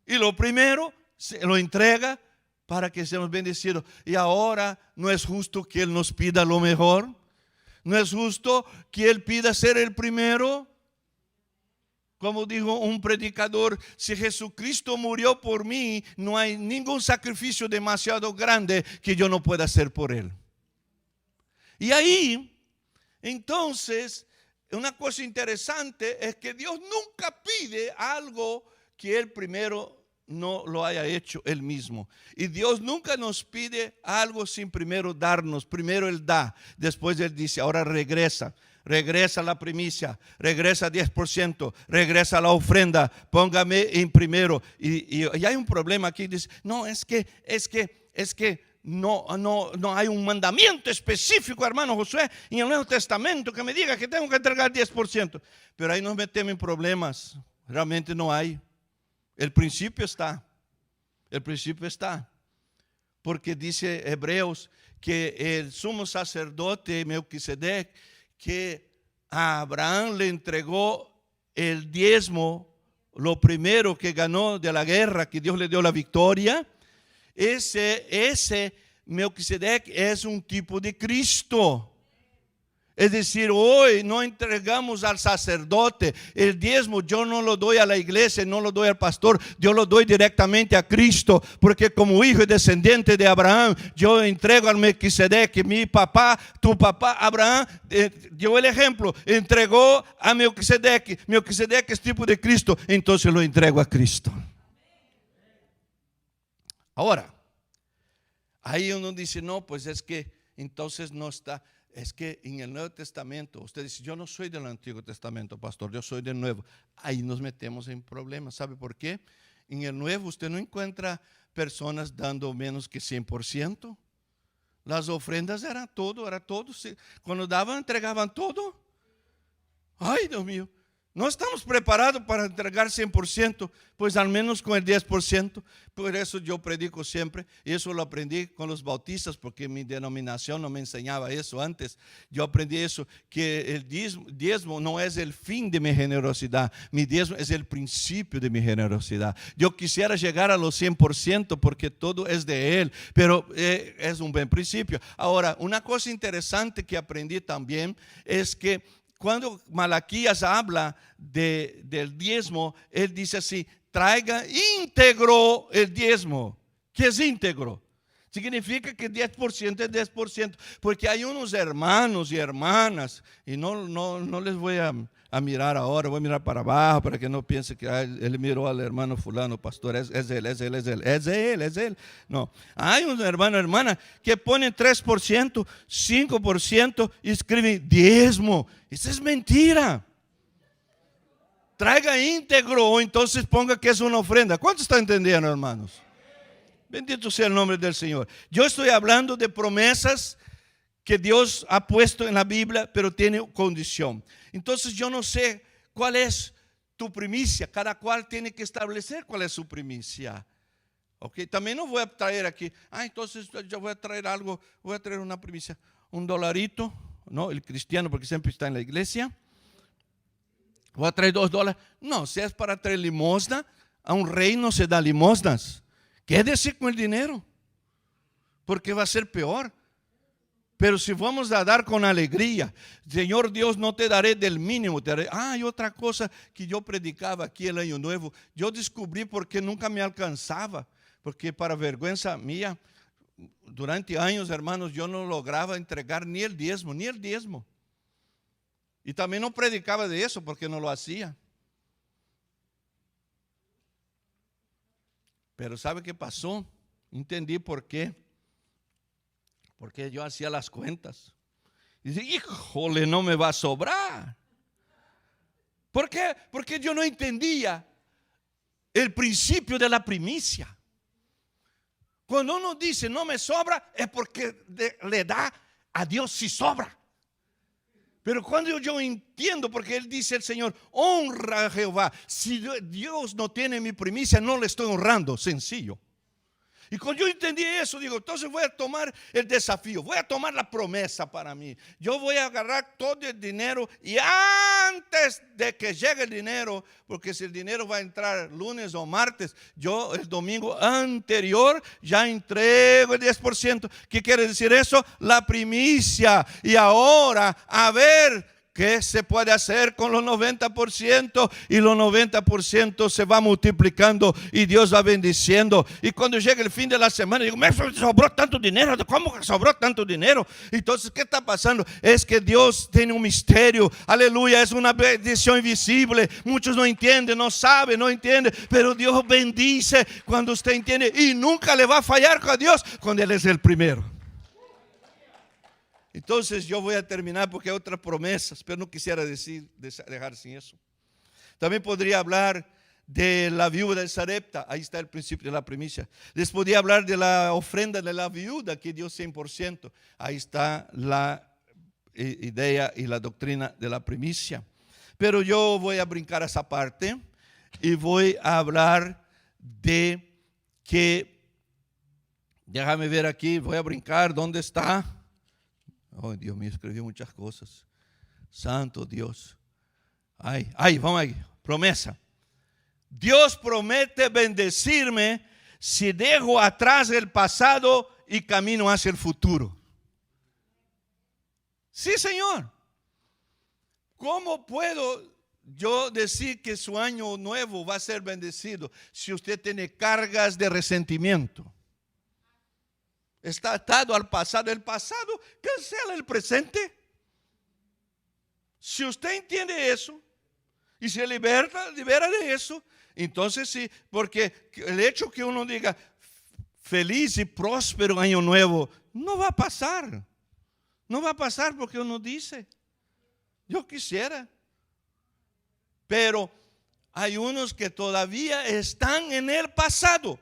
y lo primero se lo entrega para que seamos bendecidos. Y ahora no es justo que Él nos pida lo mejor. No es justo que Él pida ser el primero. Como dijo un predicador: si Jesucristo murió por mí, no hay ningún sacrificio demasiado grande que yo no pueda hacer por Él. Y ahí, entonces, una cosa interesante es que Dios nunca pide algo que Él primero no lo haya hecho Él mismo. Y Dios nunca nos pide algo sin primero darnos. Primero Él da, después Él dice: ahora regresa la primicia, regresa 10%, regresa la ofrenda, póngame en primero. Y hay un problema aquí: dice, no, es que no hay un mandamiento específico, hermano Josué, en el Nuevo Testamento que me diga que tengo que entregar 10%. Pero ahí nos metemos en problemas. Realmente no hay. El principio está. Porque dice Hebreos que el sumo sacerdote Melquisedec, que a Abraham le entregó el diezmo, lo primero que ganó de la guerra, que Dios le dio la victoria. Ese Melquisedec es un tipo de Cristo. Es decir, hoy no entregamos al sacerdote el diezmo. Yo no lo doy a la iglesia, no lo doy al pastor, yo lo doy directamente a Cristo, porque como hijo y descendiente de Abraham, yo entrego al Melquisedec. Mi papá, tu papá Abraham dio el ejemplo, entregó a Melquisedec. Melquisedec es tipo de Cristo, entonces lo entrego a Cristo. Ahora, ahí uno dice: no, pues es que entonces no está. Es que en el Nuevo Testamento, usted dice: yo no soy del Antiguo Testamento, pastor, yo soy del Nuevo. Ahí nos metemos en problemas. ¿Sabe por qué? En el Nuevo usted no encuentra personas dando menos que 100%. Las ofrendas eran todo. Cuando daban, entregaban todo. Ay, Dios mío. No estamos preparados para entregar 100%, pues al menos con el 10%. Por eso yo predico siempre, y eso lo aprendí con los bautistas, porque mi denominación no me enseñaba eso antes. Yo aprendí eso, que el diezmo no es el fin de mi generosidad. Mi diezmo es el principio de mi generosidad. Yo quisiera llegar a los 100% porque todo es de Él, pero es un buen principio. Ahora, una cosa interesante que aprendí también es que cuando Malaquías habla del diezmo, él dice así: traiga íntegro el diezmo. ¿Qué es íntegro? Significa que 10% es 10%, porque hay unos hermanos y hermanas, y no les voy a mirar ahora, voy a mirar para abajo para que no piense que él miró al hermano fulano, pastor, es él. No, hay unos hermanos y hermanas que ponen 3%, 5% y escriben diezmo. Eso es mentira. Traiga íntegro o entonces ponga que es una ofrenda. ¿Cuántos están entendiendo, hermanos? Bendito sea el nombre del Señor. Yo estoy hablando de promesas que Dios ha puesto en la Biblia, pero tiene condición. Entonces yo no sé cuál es tu primicia. Cada cual tiene que establecer cuál es su primicia. ¿Okay? También no voy a traer aquí, entonces yo voy a traer algo, voy a traer una primicia. $1, ¿no? El cristiano, porque siempre está en la iglesia. Voy a traer $2. No, si es para traer limosna, a un rey no se da limosnas. Quédese con el dinero, porque va a ser peor. Pero si vamos a dar con alegría, Señor Dios, no te daré del mínimo, te daré. Hay otra cosa que yo predicaba aquí el año nuevo. Yo descubrí porque nunca me alcanzaba, porque para vergüenza mía, durante años, hermanos, yo no lograba entregar ni el diezmo. Y también no predicaba de eso porque no lo hacía. Pero ¿sabe qué pasó? Entendí por qué. Porque yo hacía las cuentas. Y dije, híjole, no me va a sobrar. ¿Por qué? Porque yo no entendía el principio de la primicia. Cuando uno dice no me sobra, es porque le da a Dios si sobra. Pero cuando yo entiendo, porque Él dice el Señor, honra a Jehová. Si Dios no tiene mi primicia, no le estoy honrando, sencillo. Y cuando yo entendí eso, digo, entonces voy a tomar el desafío, voy a tomar la promesa para mí. Yo voy a agarrar todo el dinero y antes de que llegue el dinero, porque si el dinero va a entrar lunes o martes, yo el domingo anterior ya entrego el 10%. ¿Qué quiere decir eso? La primicia. Y ahora, a ver ¿qué se puede hacer con los 90%? Y los 90% se va multiplicando y Dios va bendiciendo. Y cuando llega el fin de la semana, digo, me sobró tanto dinero. ¿Cómo que sobró tanto dinero? Entonces, ¿qué está pasando? Es que Dios tiene un misterio. Aleluya, es una bendición invisible. Muchos no entienden, no saben, no entienden. Pero Dios bendice cuando usted entiende. Y nunca le va a fallar con Dios cuando Él es el primero. Entonces yo voy a terminar porque hay otras promesas, pero no quisiera dejar sin eso. También podría hablar de la viuda de Sarepta, ahí está el principio de la primicia. Les podría hablar de la ofrenda de la viuda que dio 100%, ahí está la idea y la doctrina de la primicia. Pero yo voy a brincar esa parte y voy a hablar de que, déjame ver aquí, voy a brincar, ¿dónde está? Oh, Dios mío, escribí muchas cosas. Santo Dios. Vamos ahí. Promesa. Dios promete bendecirme si dejo atrás el pasado y camino hacia el futuro. Sí, Señor. ¿Cómo puedo yo decir que su año nuevo va a ser bendecido si usted tiene cargas de resentimiento? Está atado al pasado. El pasado cancela el presente. Si usted entiende eso y se libera de eso, entonces sí, porque el hecho que uno diga feliz y próspero año nuevo, no va a pasar. No va a pasar porque uno dice, yo quisiera. Pero hay unos que todavía están en el pasado.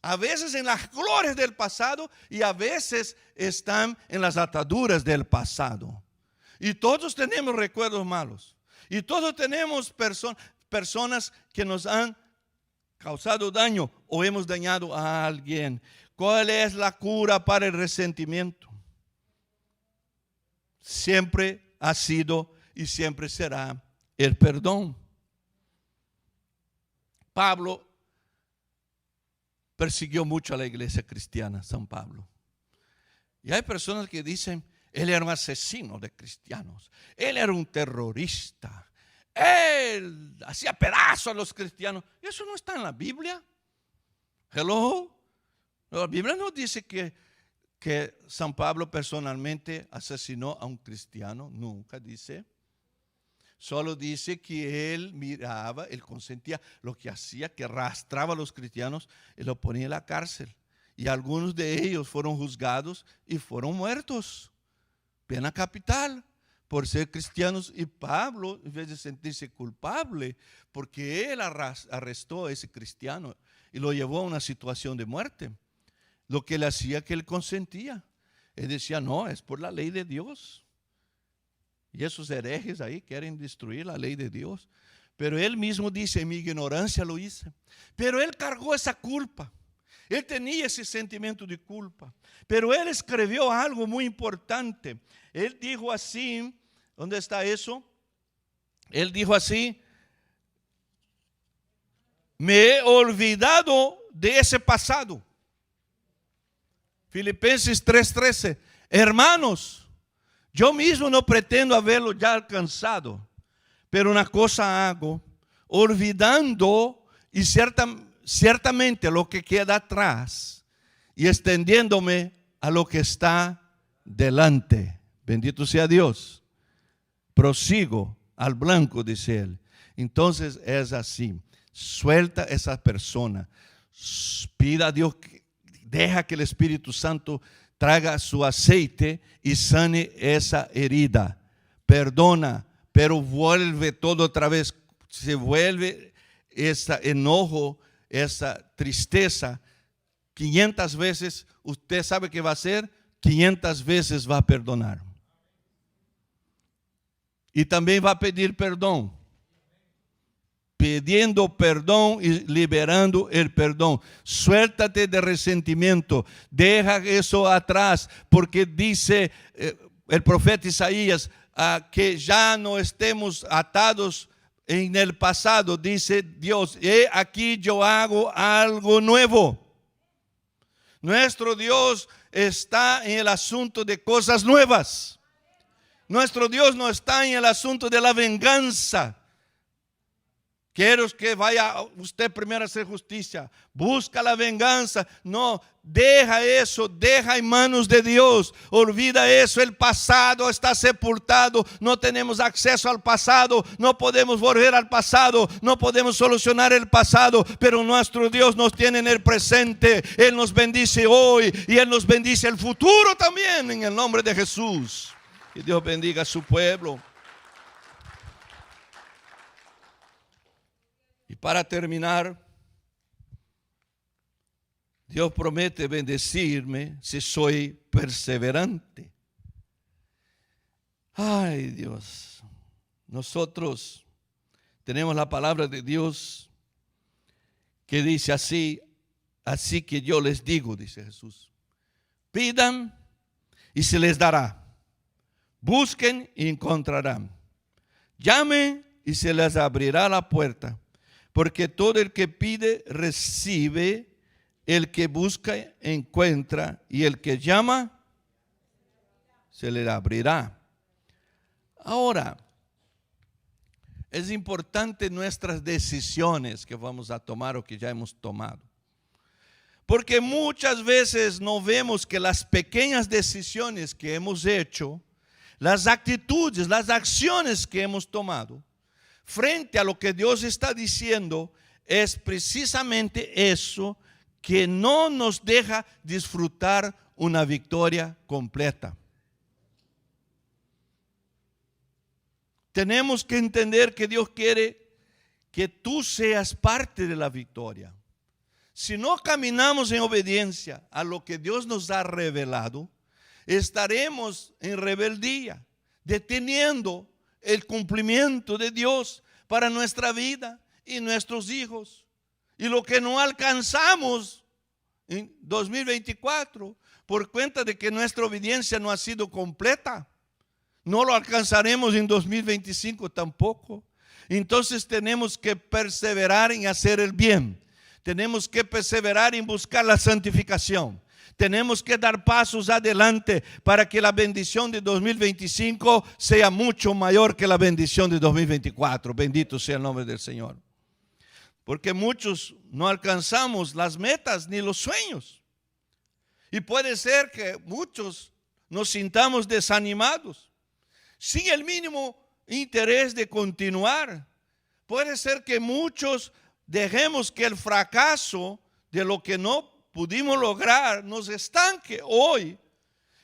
A veces en las glorias del pasado y a veces están en las ataduras del pasado. Y todos tenemos recuerdos malos. Y todos tenemos personas que nos han causado daño o hemos dañado a alguien. ¿Cuál es la cura para el resentimiento? Siempre ha sido y siempre será el perdón. Pablo persiguió mucho a la iglesia cristiana, San Pablo. Y hay personas que dicen, él era un asesino de cristianos, él era un terrorista, él hacía pedazos a los cristianos. Y eso no está en la Biblia. Hello. La Biblia no dice que San Pablo personalmente asesinó a un cristiano, nunca dice. Solo dice que él miraba, él consentía lo que hacía, que arrastraba a los cristianos y los ponía en la cárcel. Y algunos de ellos fueron juzgados y fueron muertos. Pena capital por ser cristianos. Y Pablo, en vez de sentirse culpable, porque él arrestó a ese cristiano y lo llevó a una situación de muerte, lo que le hacía que él consentía. Él decía, no, es por la ley de Dios. Y esos herejes ahí quieren destruir la ley de Dios. Pero él mismo dice, en mi ignorancia lo hice. Pero él cargó esa culpa. Él tenía ese sentimiento de culpa. Pero él escribió algo muy importante. Él dijo así, ¿dónde está eso? Él dijo así, me he olvidado de ese pasado. Filipenses 3:13, hermanos, yo mismo no pretendo haberlo ya alcanzado, pero una cosa hago, olvidando y ciertamente lo que queda atrás y extendiéndome a lo que está delante. Bendito sea Dios. Prosigo al blanco, dice él. Entonces es así. Suelta a esa persona. Pida a Dios, deja que el Espíritu Santo traga su aceite y sane esa herida. Perdona, pero vuelve todo otra vez. Se vuelve ese enojo, esa tristeza. 500 veces, usted sabe que va a hacer, 500 veces va a perdonar. Y también va a pedir perdón. Pidiendo perdón y liberando el perdón. Suéltate de resentimiento. Deja eso atrás. Porque dice el profeta Isaías que ya no estemos atados en el pasado. Dice Dios, aquí yo hago algo nuevo. Nuestro Dios está en el asunto de cosas nuevas. Nuestro Dios no está en el asunto de la venganza. Quiero que vaya usted primero a hacer justicia. Busca la venganza. No, deja eso. Deja en manos de Dios. Olvida eso. El pasado está sepultado. No tenemos acceso al pasado. No podemos volver al pasado. No podemos solucionar el pasado. Pero nuestro Dios nos tiene en el presente. Él nos bendice hoy. Y Él nos bendice el futuro también. En el nombre de Jesús. Que Dios bendiga a su pueblo. Y para terminar, Dios promete bendecirme si soy perseverante. Ay, Dios, nosotros tenemos la palabra de Dios que dice así que yo les digo, dice Jesús, pidan y se les dará, busquen y encontrarán, llamen y se les abrirá la puerta. Porque todo el que pide, recibe, el que busca, encuentra, y el que llama, se le abrirá. Ahora, es importante nuestras decisiones que vamos a tomar o que ya hemos tomado. Porque muchas veces no vemos que las pequeñas decisiones que hemos hecho, las actitudes, las acciones que hemos tomado, frente a lo que Dios está diciendo, es precisamente eso que no nos deja disfrutar una victoria completa. Tenemos que entender que Dios quiere que tú seas parte de la victoria. Si no caminamos en obediencia a lo que Dios nos ha revelado, estaremos en rebeldía, deteniendo el cumplimiento de Dios para nuestra vida y nuestros hijos. Y lo que no alcanzamos en 2024 por cuenta de que nuestra obediencia no ha sido completa, no lo alcanzaremos en 2025 tampoco. Entonces tenemos que perseverar en hacer el bien. Tenemos que perseverar en buscar la santificación. Tenemos que dar pasos adelante para que la bendición de 2025 sea mucho mayor que la bendición de 2024. Bendito sea el nombre del Señor. Porque muchos no alcanzamos las metas ni los sueños. Y puede ser que muchos nos sintamos desanimados, sin el mínimo interés de continuar. Puede ser que muchos dejemos que el fracaso de lo que no pudimos lograr nos estanque hoy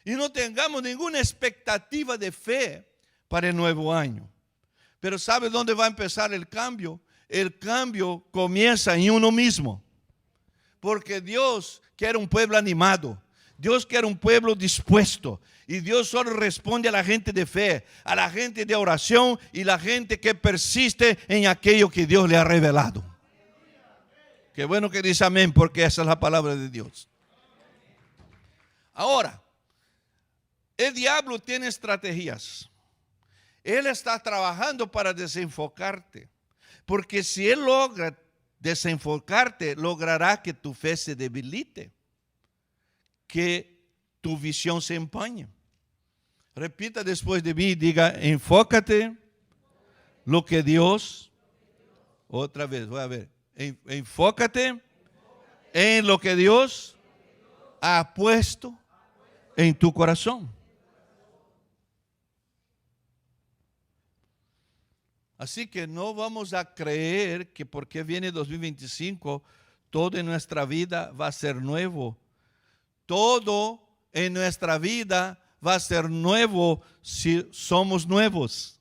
y no tengamos ninguna expectativa de fe para el nuevo año. Pero ¿sabe dónde va a empezar el cambio? El cambio comienza en uno mismo. Porque Dios quiere un pueblo animado. Dios quiere un pueblo dispuesto. Y Dios solo responde a la gente de fe, a la gente de oración y la gente que persiste en aquello que Dios le ha revelado. Qué bueno que dice amén, porque esa es la palabra de Dios. Ahora, el diablo tiene estrategias. Él está trabajando para desenfocarte. Porque si él logra desenfocarte, logrará que tu fe se debilite, que tu visión se empañe. Repita después de mí, diga, enfócate lo que Dios, otra vez, voy a ver, enfócate en lo que Dios ha puesto en tu corazón. Así que no vamos a creer que porque viene 2025, todo en nuestra vida va a ser nuevo. Todo en nuestra vida va a ser nuevo si somos nuevos.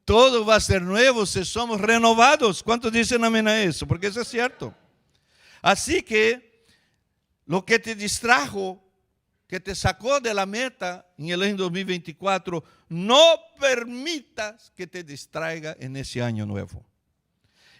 Todo va a ser nuevo si somos renovados. ¿Cuántos dicen amén a eso? Porque eso es cierto. Así que lo que te distrajo, que te sacó de la meta en el año 2024, no permitas que te distraiga en ese año nuevo.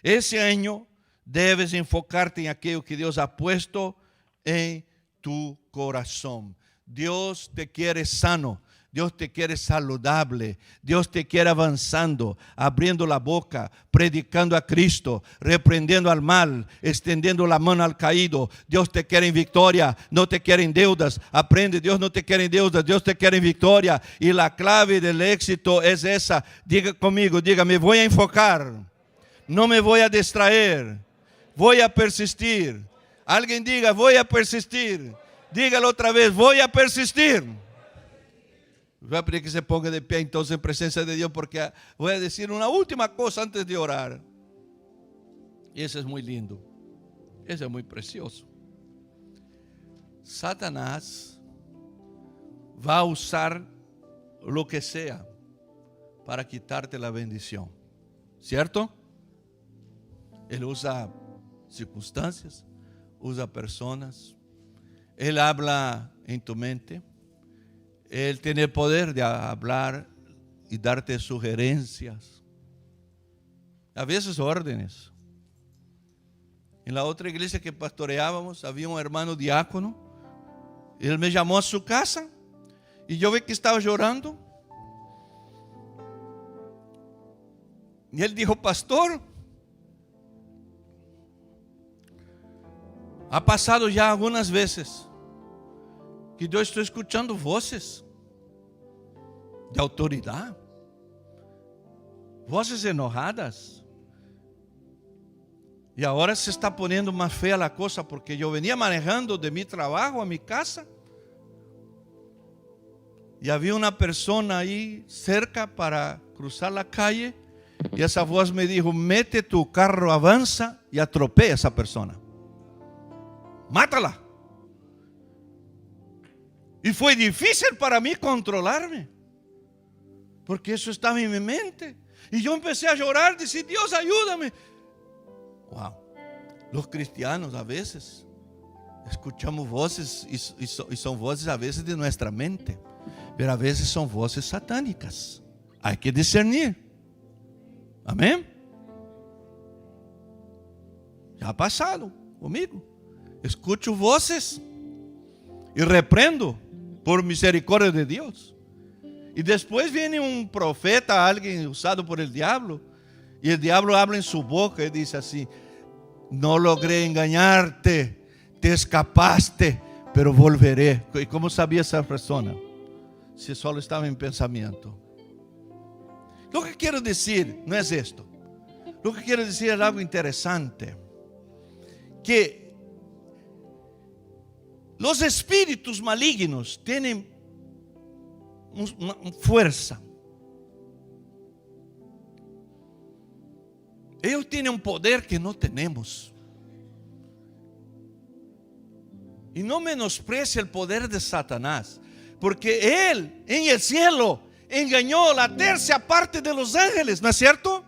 Ese año debes enfocarte en aquello que Dios ha puesto en tu corazón. Dios te quiere sano. Dios te quiere saludable, Dios te quiere avanzando, abriendo la boca, predicando a Cristo, reprendiendo al mal, extendiendo la mano al caído. Dios te quiere en victoria, no te quiere en deudas. Aprende, Dios no te quiere en deudas, Dios te quiere en victoria. Y la clave del éxito es esa. Diga conmigo, diga, me voy a enfocar, no me voy a distraer, voy a persistir. Alguien diga, voy a persistir. Dígalo otra vez, voy a persistir. Voy a pedir que se ponga de pie entonces en presencia de Dios, porque voy a decir una última cosa antes de orar. Y eso es muy lindo. Eso es muy precioso. Satanás va a usar lo que sea para quitarte la bendición. ¿Cierto? Él usa circunstancias, usa personas. Él habla en tu mente. Él tiene el poder de hablar y darte sugerencias, a veces órdenes. En la otra iglesia que pastoreábamos había un hermano diácono. Él me llamó a su casa y yo vi que estaba llorando. Y él dijo, pastor, ha pasado ya algunas veces que yo estoy escuchando voces de autoridad, voces enojadas, y ahora se está poniendo más fea la cosa, porque yo venía manejando de mi trabajo a mi casa y había una persona ahí cerca para cruzar la calle, y esa voz me dijo, mete tu carro, avanza y atropella a esa persona, mátala. Y fue difícil para mí controlarme, porque eso estaba en mi mente. Y yo empecé a llorar, decir, Dios, ayúdame. Wow. Los cristianos a veces escuchamos voces y son voces a veces de nuestra mente, pero a veces son voces satánicas. Hay que discernir. Amén. Ya ha pasado conmigo. Escucho voces y reprendo por misericordia de Dios. Y después viene un profeta, alguien usado por el diablo, y el diablo habla en su boca y dice así, no logré engañarte, te escapaste, pero volveré. ¿Y cómo sabía esa persona? Si solo estaba en pensamiento. Lo que quiero decir no es esto. Lo que quiero decir es algo interesante. Que Los espíritus malignos tienen una fuerza. Ellos tienen un poder que no tenemos. Y no menosprecie el poder de Satanás, porque él en el cielo engañó la tercia parte de los ángeles, ¿no es cierto?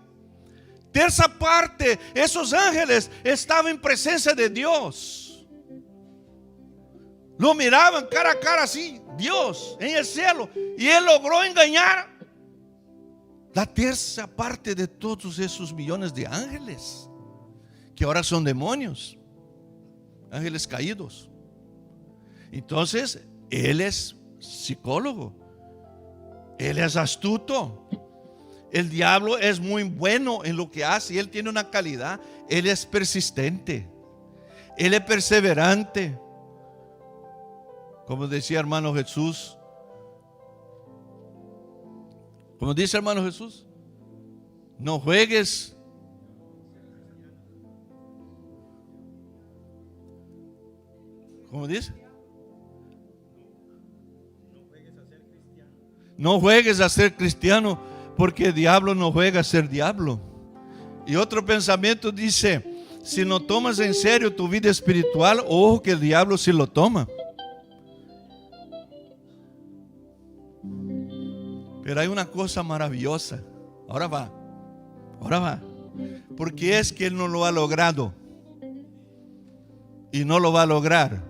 Tercia parte, esos ángeles estaban en presencia de Dios. Lo miraban cara a cara así, Dios en el cielo, y él logró engañar la tercia parte de todos esos millones de ángeles, que ahora son demonios, ángeles caídos. Entonces, él es psicólogo, él es astuto. El diablo es muy bueno en lo que hace y él tiene una calidad. Él es persistente, él es perseverante. Como decía hermano Jesús, como dice hermano Jesús, no juegues. ¿Cómo dice? No juegues a ser cristiano, porque el diablo no juega a ser diablo. Y otro pensamiento dice: si no tomas en serio tu vida espiritual, ojo que el diablo sí lo toma. Pero hay una cosa maravillosa. Ahora va. Porque es que él no lo ha logrado. Y no lo va a lograr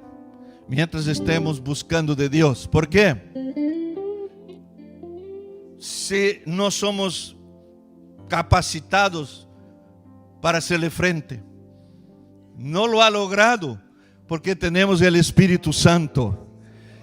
mientras estemos buscando de Dios. ¿Por qué? Si no somos capacitados para hacerle frente. No lo ha logrado porque tenemos el Espíritu Santo.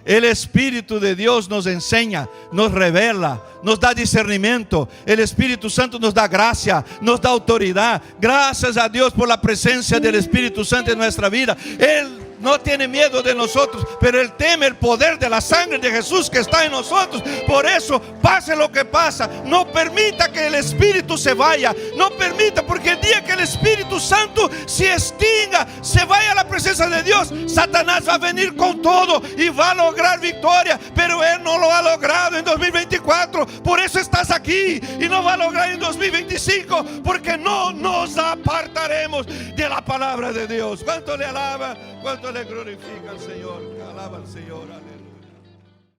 El Espíritu de Dios nos enseña, nos revela, nos da discernimiento. El Espíritu Santo nos da gracia, nos da autoridad. Gracias a Dios por la presencia del Espíritu Santo en nuestra vida. Él no tiene miedo de nosotros, pero él teme el poder de la sangre de Jesús que está en nosotros. Por eso, pase lo que pasa, no permita que el Espíritu se vaya. No permita, porque el día que el Espíritu Santo se extinga, se vaya a la presencia de Dios, Satanás va a venir con todo y va a lograr victoria. Pero él no lo ha logrado en 2024. Por eso estás aquí, y no va a lograr en 2025, porque no nos apartaremos de la palabra de Dios. ¿Cuánto le alaba? ¿Cuánto le glorifica al Señor? Alaba al Señor, aleluya.